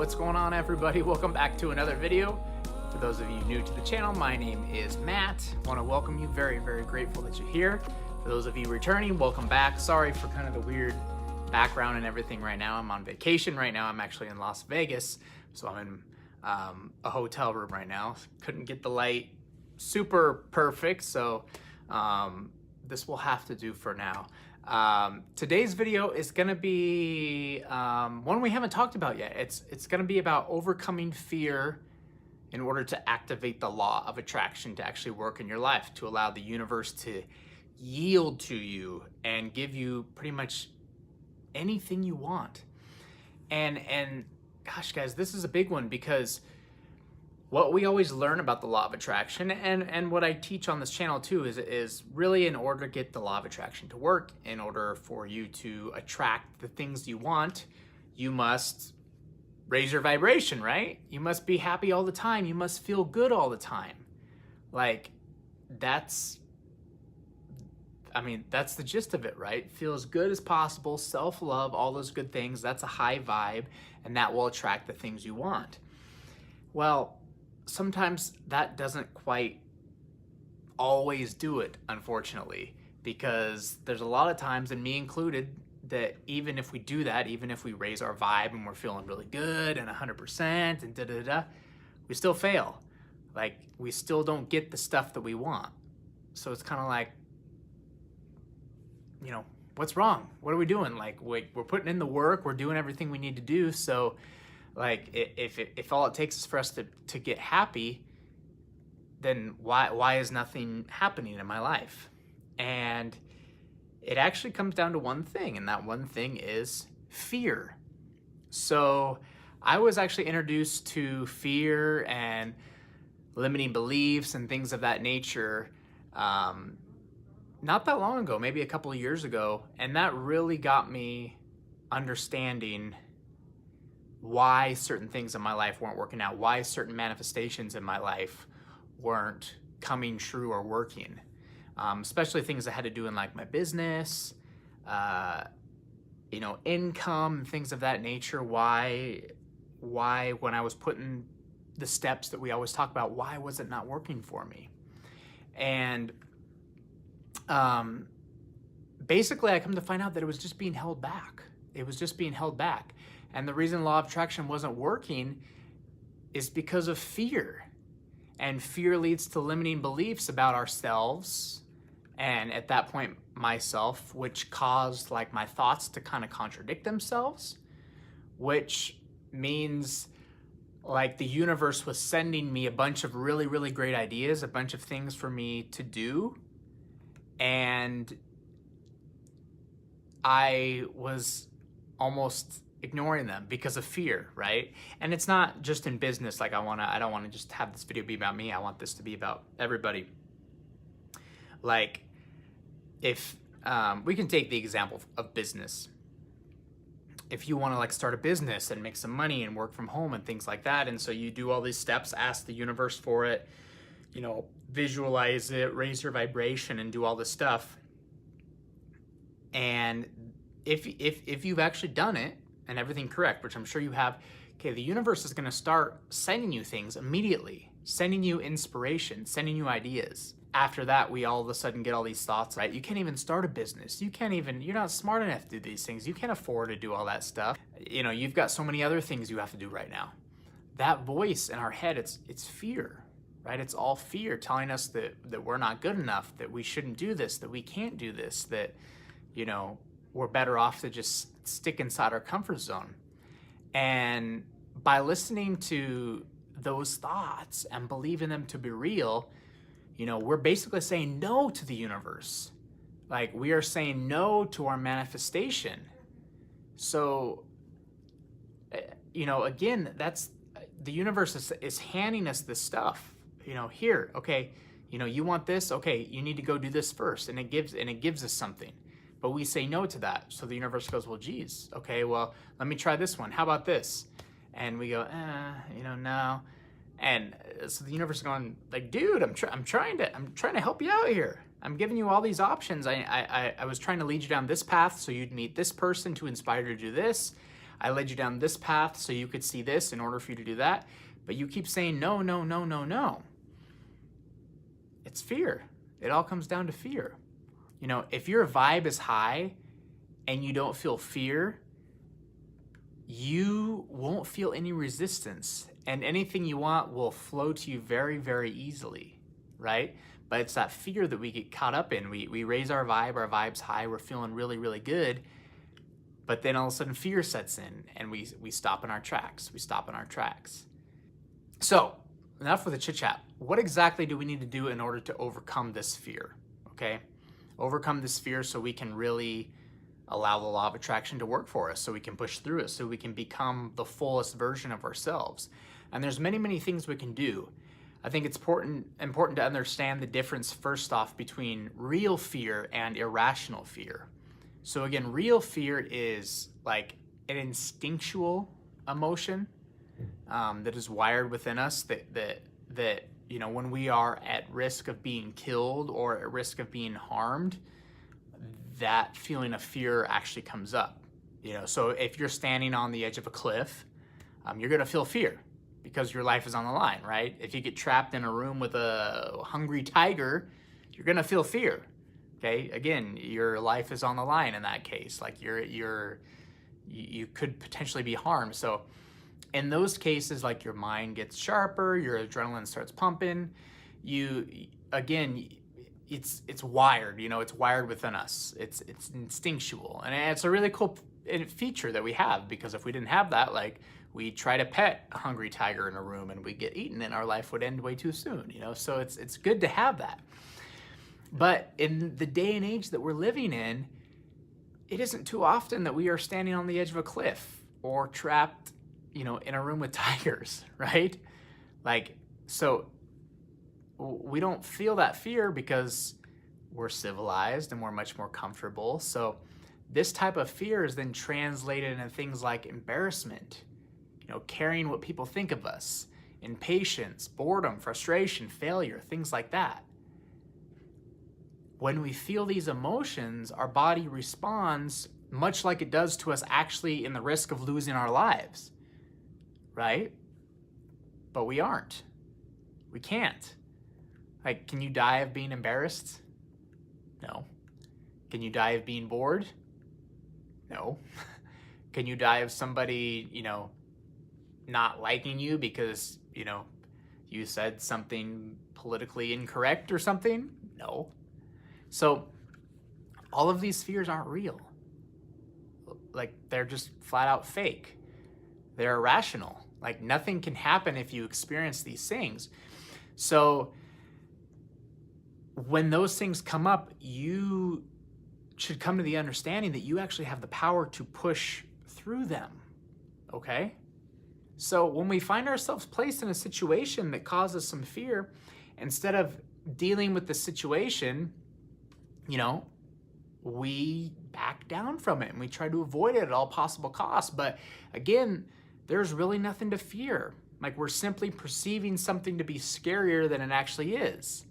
What's going on, everybody? Welcome back to another video. For those of you new to the channel, my name is Matt. I want to welcome you. Very grateful that you're here. For those of you returning, welcome back. Sorry for kind of the weird background and everything right now. I'm on vacation right now. I'm actually in Las Vegas, so I'm in a hotel room right now. Couldn't get the light super perfect, so this will have to do for now. Today's video is gonna be one we haven't talked about yet. It's gonna be about overcoming fear in order to activate the law of attraction to actually work in your life, to allow the universe to yield to you and give you pretty much anything you want. And gosh, guys, this is a big one, because what we always learn about the law of attraction, and what I teach on this channel too, is really, in order to get the law of attraction to work, in order for you to attract the things you want, you must raise your vibration, right? You must be happy all the time. You must feel good all the time. Like, that's the gist of it, right? Feel as good as possible, self-love, all those good things. That's a high vibe, and that will attract the things you want. Well, sometimes that doesn't quite always do it, unfortunately, because there's a lot of times, and me included, that even if we do that, even if we raise our vibe and we're feeling really good and 100% and we still fail. Like, we still don't get the stuff that we want. So it's kind of like, you know, what's wrong? What are we doing? Like, we're putting in the work, we're doing everything we need to do. So like, if all it takes is for us to get happy, then why is nothing happening in my life? And it actually comes down to one thing, and that one thing is fear. So I was actually introduced to fear and limiting beliefs and things of that nature not that long ago, maybe a couple of years ago, and that really got me understanding why certain things in my life weren't working out, why certain manifestations in my life weren't coming true or working. Especially things that had to do in, like, my business, you know, income, things of that nature. Why when I was putting the steps that we always talk about, why was it not working for me? And basically I come to find out that it was just being held back. It was just being held back. And the reason law of attraction wasn't working is because of fear. And fear leads to limiting beliefs about ourselves, and at that point myself, which caused, like, my thoughts to kind of contradict themselves, which means, like, the universe was sending me a bunch of really great ideas, a bunch of things for me to do, and I was almost ignoring them because of fear, right? And it's not just in business. Like, I don't want to just have this video be about me. I want this to be about everybody. Like, if we can take the example of business. If you want to, like, start a business and make some money and work from home and things like that, and so you do all these steps, ask the universe for it, you know, visualize it, raise your vibration, and do all this stuff. And if you've actually done it and everything correct, which I'm sure you have, okay, the universe is going to start sending you things immediately, sending you inspiration, sending you ideas. After that, we all of a sudden get all these thoughts, right? You can't even start a business. You're not smart enough to do these things. You can't afford to do all that stuff. You know, you've got so many other things you have to do right now. That voice in our head, it's fear, right? It's all fear telling us that we're not good enough, that we shouldn't do this, that we can't do this, that, you know, we're better off to just stick inside our comfort zone. And by listening to those thoughts and believing them to be real, you know, we're basically saying no to the universe. Like, we are saying no to our manifestation. So, you know, again, that's the universe is handing us this stuff. You know, here, okay, you know, you want this, okay, you need to go do this first, and it gives us something. But we say no to that. So the universe goes, well, geez, okay, well, let me try this one. How about this? And we go, you know, no. And so the universe is going, like, dude, I'm trying to help you out here. I'm giving you all these options. I was trying to lead you down this path so you'd meet this person to inspire you to do this. I led you down this path so you could see this in order for you to do that. But you keep saying no, no, no, no, no. It's fear. It all comes down to fear. You know, if your vibe is high and you don't feel fear, you won't feel any resistance, and anything you want will flow to you very, very easily, right? But it's that fear that we get caught up in. We raise our vibe's high, we're feeling really, really good, but then all of a sudden fear sets in and we stop in our tracks. So enough with the chit chat. What exactly do we need to do in order to overcome this fear? Okay, overcome this fear so we can really allow the law of attraction to work for us, so we can push through it, so we can become the fullest version of ourselves. And there's many, many things we can do. I think it's important to understand the difference first off between real fear and irrational fear. So again, real fear is like an instinctual emotion that is wired within us, that you know, when we are at risk of being killed or at risk of being harmed, that feeling of fear actually comes up. You know, so if you're standing on the edge of a cliff, you're gonna feel fear because your life is on the line, right? If you get trapped in a room with a hungry tiger, you're gonna feel fear. Okay, again, your life is on the line in that case. Like you could potentially be harmed. So in those cases, like your mind gets sharper, your adrenaline starts pumping. It's wired, you know, it's wired within us. It's instinctual, and it's a really cool feature that we have, because if we didn't have that, like we try to pet a hungry tiger in a room and we get eaten and our life would end way too soon, you know. So it's good to have that. But in the day and age that we're living in, it isn't too often that we are standing on the edge of a cliff or trapped, you know, in a room with tigers, right? Like, so we don't feel that fear because we're civilized and we're much more comfortable. So this type of fear is then translated into things like embarrassment, you know, caring what people think of us, impatience, boredom, frustration, failure, things like that. When we feel these emotions, our body responds much like it does to us actually in the risk of losing our lives, right? But we aren't. We can't. Like, can you die of being embarrassed? No. Can you die of being bored? No. Can you die of somebody, you know, not liking you because, you know, you said something politically incorrect or something? No. So all of these fears aren't real. Like, they're just flat out fake. They're irrational. Like, nothing can happen if you experience these things. So when those things come up, you should come to the understanding that you actually have the power to push through them, okay? So when we find ourselves placed in a situation that causes some fear, instead of dealing with the situation, you know, we back down from it and we try to avoid it at all possible costs. But again, there's really nothing to fear. Like, we're simply perceiving something to be scarier than it actually is.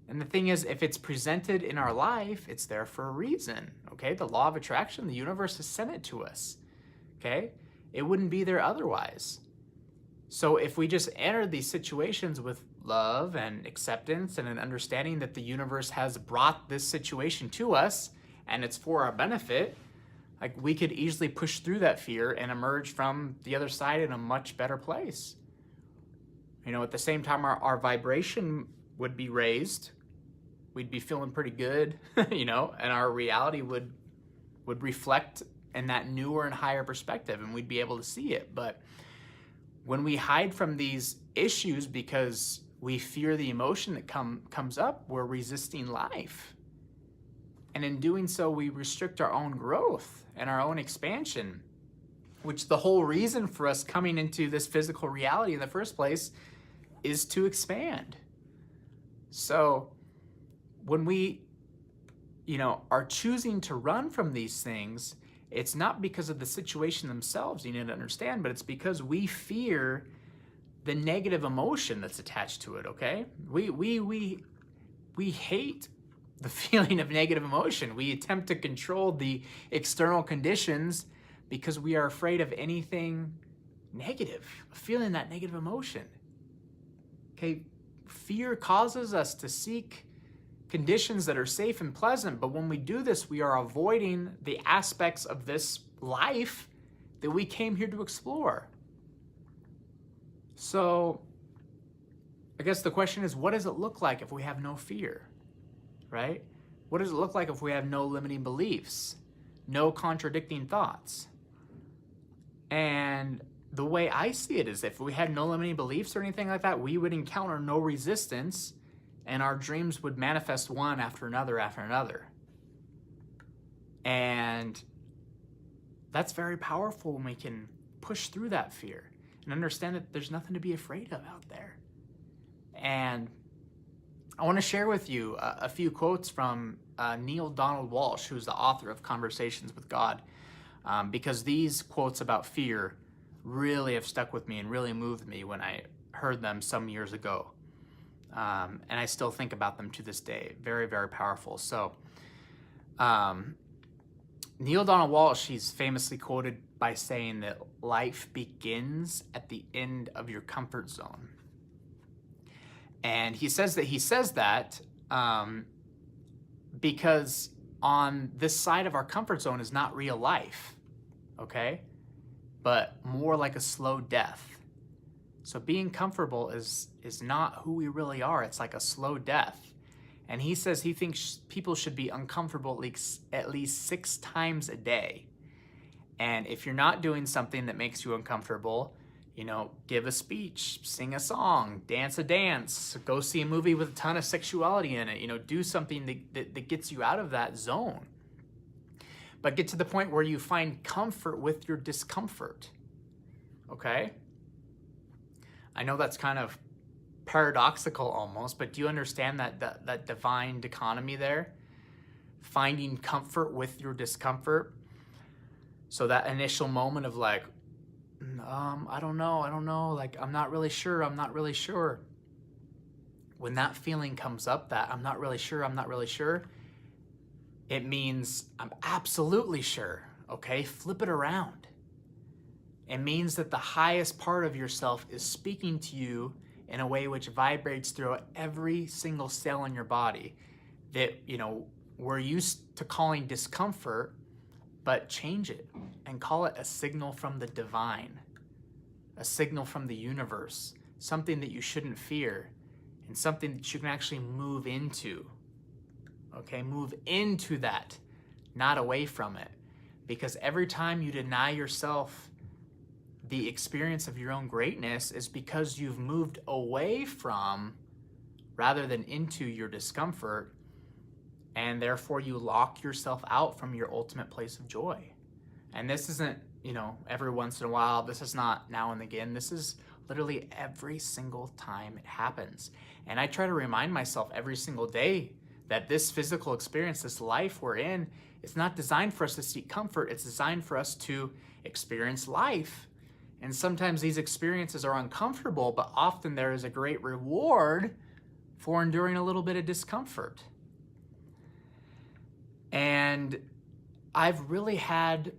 And the thing is, if it's presented in our life, it's there for a reason, okay? The law of attraction, the universe has sent it to us, okay? It wouldn't be there otherwise. So if we just enter these situations with love and acceptance and an understanding that the universe has brought this situation to us and it's for our benefit, like, we could easily push through that fear and emerge from the other side in a much better place. You know, at the same time, our vibration would be raised. We'd be feeling pretty good, you know, and our reality would reflect in that newer and higher perspective, and we'd be able to see it. But when we hide from these issues because we fear the emotion that comes up, we're resisting life. And in doing so, we restrict our own growth and our own expansion, which the whole reason for us coming into this physical reality in the first place is to expand. So when we, you know, are choosing to run from these things, it's not because of the situation themselves, you need to understand, but it's because we fear the negative emotion that's attached to it, okay? We hate the feeling of negative emotion. We attempt to control the external conditions because we are afraid of anything negative, feeling that negative emotion. Okay, fear causes us to seek conditions that are safe and pleasant, but when we do this, we are avoiding the aspects of this life that we came here to explore. So I guess the question is, what does it look like if we have no fear, right? What does it look like if we have no limiting beliefs, no contradicting thoughts? And the way I see it is, if we had no limiting beliefs or anything like that, we would encounter no resistance, and our dreams would manifest one after another after another. And that's very powerful when we can push through that fear and understand that there's nothing to be afraid of out there. And I want to share with you a few quotes from Neil Donald Walsh, who's the author of Conversations with God, because these quotes about fear really have stuck with me and really moved me when I heard them some years ago. And I still think about them to this day. Very, very powerful. So Neil Donald Walsh, he's famously quoted by saying that life begins at the end of your comfort zone. And he says that because on this side of our comfort zone is not real life, okay? But more like a slow death. So being comfortable is not who we really are. It's like a slow death. And he says he thinks people should be uncomfortable at least 6 times a day. And if you're not doing something that makes you uncomfortable, give a speech, sing a song, dance a dance, go see a movie with a ton of sexuality in it, do something that gets you out of that zone. But get to the point where you find comfort with your discomfort, okay? I know that's kind of paradoxical almost, but do you understand that divine dichotomy there? Finding comfort with your discomfort. So that initial moment of like, I don't know, like, I'm not really sure. When that feeling comes up, that I'm not really sure, it means I'm absolutely sure, okay? Flip it around. It means that the highest part of yourself is speaking to you in a way which vibrates through every single cell in your body that, we're used to calling discomfort, but change it and call it a signal from the divine, a signal from the universe, something that you shouldn't fear, and something that you can actually move into. Okay, move into that, not away from it. Because every time you deny yourself the experience of your own greatness is because you've moved away from rather than into your discomfort, and therefore you lock yourself out from your ultimate place of joy. And this isn't, every once in a while. This is not now and again. This is literally every single time it happens. And I try to remind myself every single day that this physical experience, this life we're in, it's not designed for us to seek comfort. It's designed for us to experience life. And sometimes these experiences are uncomfortable, but often there is a great reward for enduring a little bit of discomfort. And I've really had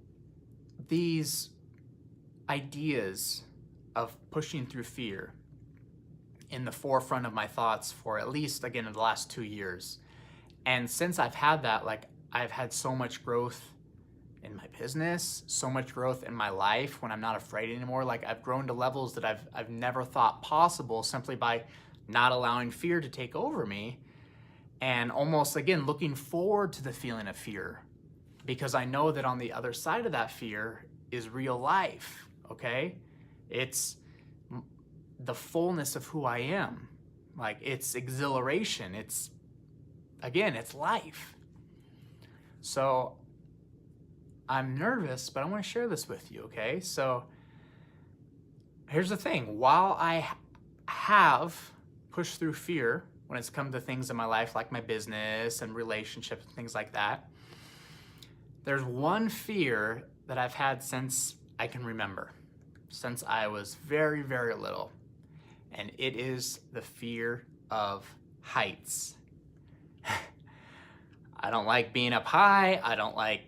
these ideas of pushing through fear in the forefront of my thoughts for at least, again, in the last 2 years. And since I've had that, I've had so much growth in my business, so much growth in my life when I'm not afraid anymore. I've grown to levels that I've never thought possible simply by not allowing fear to take over me. And almost, again, looking forward to the feeling of fear, because I know that on the other side of that fear is real life, okay? It's the fullness of who I am. It's exhilaration. It's life. So I'm nervous, but I want to share this with you, okay? So here's the thing. While I have pushed through fear when it's come to things in my life like my business and relationships and things like that, there's one fear that I've had since I can remember, since I was very, very little, and it is the fear of heights. I don't like being up high. I don't like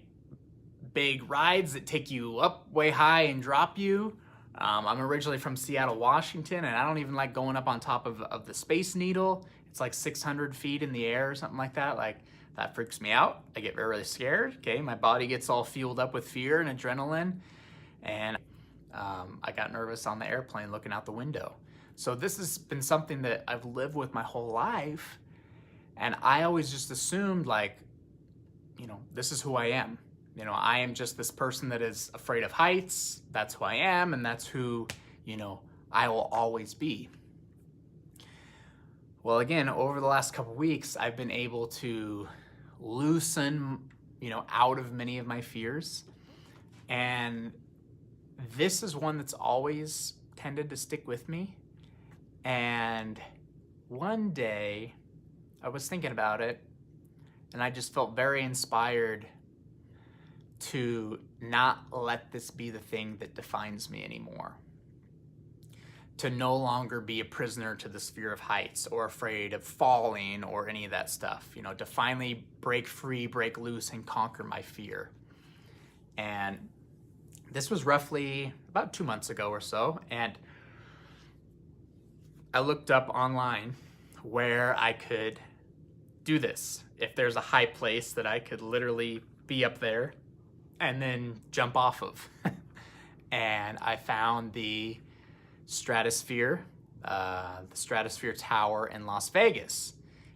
big rides that take you up way high and drop you. I'm originally from Seattle, Washington, and I don't even like going up on top of the Space Needle. It's like 600 feet in the air or something like that. Like, that freaks me out. I get really scared, okay? My body gets all fueled up with fear and adrenaline, and I got nervous on the airplane looking out the window. So this has been something that I've lived with my whole life, and I always just assumed, like, you know, this is who I am. You know, I am just this person that is afraid of heights. That's who I am, and that's who, you know, I will always be. Well, again, over the last couple weeks, I've been able to loosen, you know, out of many of my fears. And this is one that's always tended to stick with me. And one day I was thinking about it, and I just felt very inspired to not let this be the thing that defines me anymore. To no longer be a prisoner to this fear of heights or afraid of falling or any of that stuff. You know, to finally break free, break loose, and conquer my fear. And this was roughly about 2 months ago or so, and I looked up online where I could do this. If there's a high place that I could literally be up there and then jump off of. And I found the Stratosphere Tower in Las Vegas.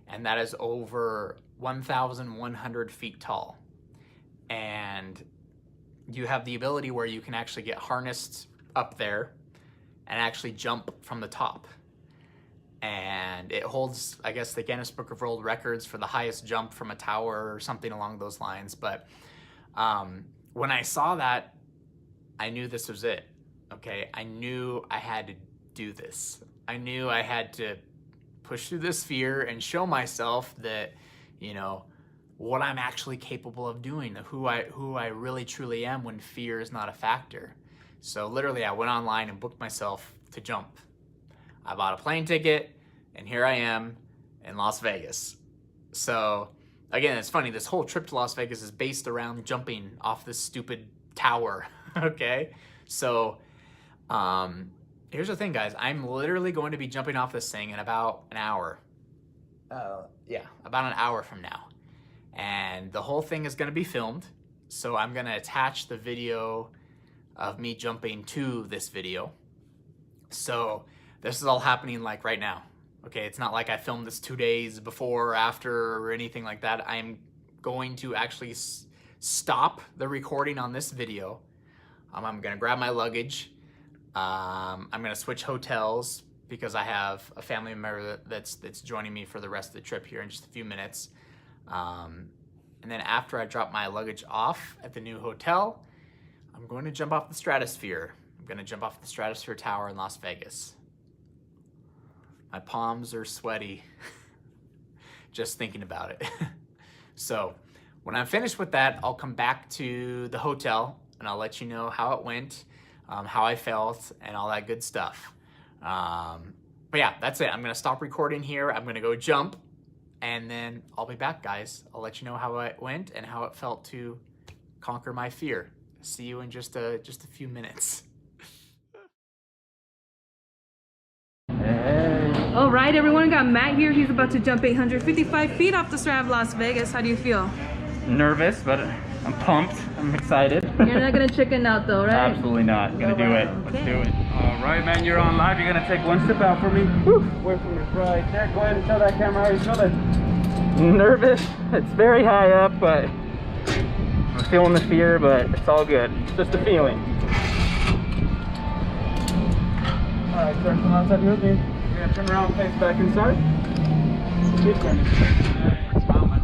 And that is over 1,100 feet tall. And you have the ability where you can actually get harnessed up there and actually jump from the top. And it holds, I guess, the Guinness Book of World Records for the highest jump from a tower or something along those lines. But when I saw that, I knew this was it, okay? I knew I had to do this. I knew I had to push through this fear and show myself that, you know, what I'm actually capable of doing, who I really truly am when fear is not a factor. So literally, I went online and booked myself to jump. I bought a plane ticket, and here I am in Las Vegas. So again, it's funny, this whole trip to Las Vegas is based around jumping off this stupid tower, okay? So here's the thing, guys. I'm literally going to be jumping off this thing in about an hour. About an hour from now. And the whole thing is going to be filmed. So I'm going to attach the video of me jumping to this video. So this is all happening like right now. Okay, it's not like I filmed this 2 days before or after or anything like that. I'm going to actually stop the recording on this video. I'm gonna grab my luggage. I'm gonna switch hotels because I have a family member that's joining me for the rest of the trip here in just a few minutes. And then after I drop my luggage off at the new hotel, I'm going to jump off the Stratosphere. I'm gonna jump off the Stratosphere Tower in Las Vegas. My palms are sweaty just thinking about it. So when I'm finished with that, I'll come back to the hotel and I'll let you know how it went, how I felt, and all that good stuff. But yeah, that's it. I'm gonna stop recording here. I'm gonna go jump, and then I'll be back, guys. I'll let you know how it went and how it felt to conquer my fear. See you in just a few minutes. All right, everyone, got Matt here. He's about to jump 855 feet off the Stratosphere of Las Vegas. How do you feel? Nervous, but I'm pumped. I'm excited. You're not gonna chicken out though, right? Absolutely not. Gonna do it. Let's do it. All right, man, you're on live. You're gonna take one step out for me. Woo. Away from your right there. Go ahead and tell that camera how you're feeling. Nervous. It's very high up, but I'm feeling the fear, but it's all good. It's just a feeling. All right, turn from outside with me. You're gonna turn around, face back inside. Keep turning. Smile, man.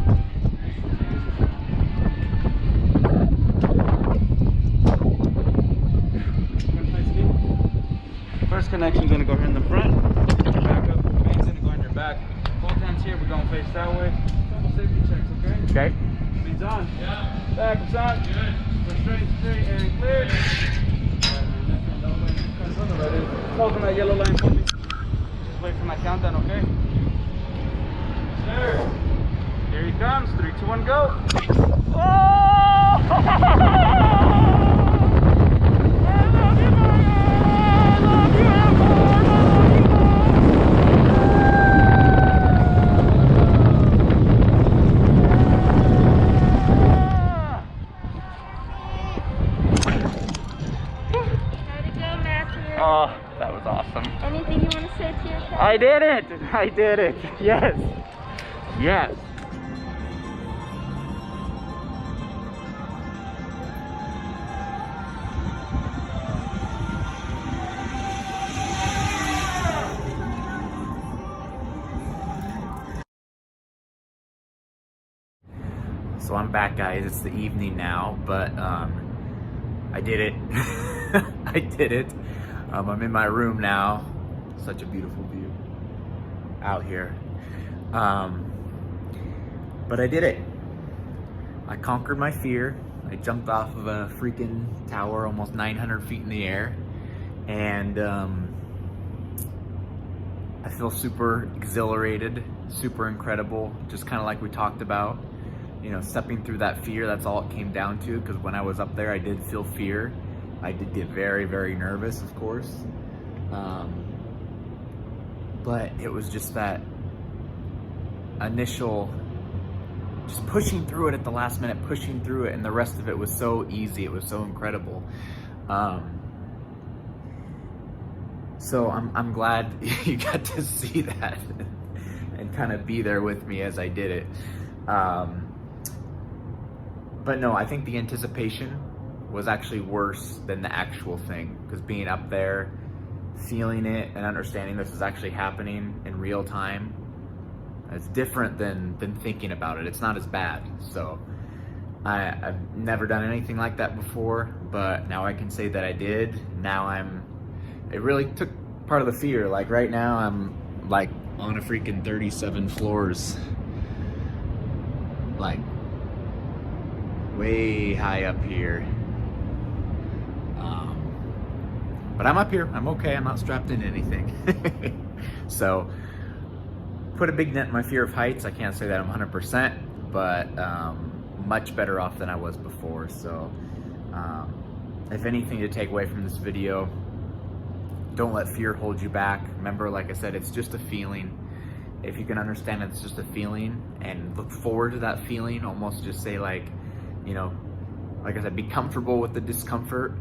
First connection's gonna go here in the front. Back up. Main's gonna go in your back. Both hands here. We're gonna face that way. Couple safety checks, okay? Okay. Main's on. Yeah. Back, it's on. Good. Go straight, and clear. Hold on that yellow line for me. Just wait for my countdown, okay? Sir. Here he comes. 3, 2, 1, go. Oh! That was awesome. Anything you want to say to your cat? I did it! I did it! Yes! Yes! So I'm back, guys. It's the evening now, but I did it. I did it. I'm in my room now. Such a beautiful view out here. But I did it. I conquered my fear. I jumped off of a freaking tower almost 900 feet in the air. And I feel super exhilarated, super incredible, just kind of like we talked about. You know, stepping through that fear, that's all it came down to, because when I was up there, I did feel fear. I did get very, very nervous, of course. But it was just that initial, just pushing through it at the last minute, pushing through it, and the rest of it was so easy. It was so incredible. So I'm glad you got to see that and kind of be there with me as I did it. But no, I think the anticipation was actually worse than the actual thing, because being up there, feeling it and understanding this is actually happening in real time, it's different than thinking about it. It's not as bad. So I've never done anything like that before, but now I can say that I did. Now it really took part of the fear. Like right now I'm like on a freaking 37 floors, like way high up here. But I'm up here, I'm okay, I'm not strapped into anything. So, put a big dent in my fear of heights. I can't say that I'm 100%, but much better off than I was before. So, if anything to take away from this video, don't let fear hold you back. Remember, like I said, it's just a feeling. If you can understand it's just a feeling and look forward to that feeling, almost just say like, you know, like I said, be comfortable with the discomfort.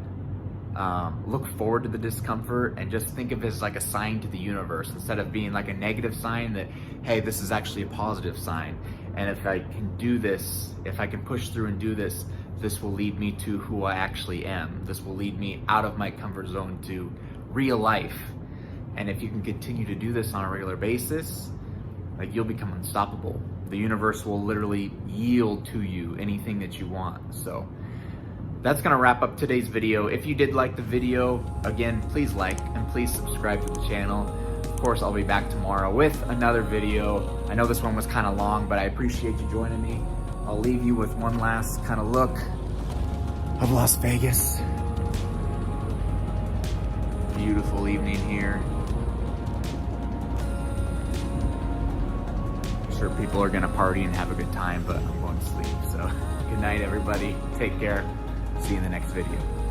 Look forward to the discomfort and just think of it as like a sign to the universe, instead of being like a negative sign that, hey, this is actually a positive sign. And if I can do this, if I can push through and do this, this will lead me to who I actually am. This will lead me out of my comfort zone to real life. And if you can continue to do this on a regular basis, like, you'll become unstoppable. The universe will literally yield to you anything that you want. So that's gonna wrap up today's video. If you did like the video, again, please like and please subscribe to the channel. Of course, I'll be back tomorrow with another video. I know this one was kind of long, but I appreciate you joining me. I'll leave you with one last kind of look of Las Vegas. Beautiful evening here. I'm sure people are gonna party and have a good time, but I'm going to sleep. So good night, everybody. Take care. See you in the next video.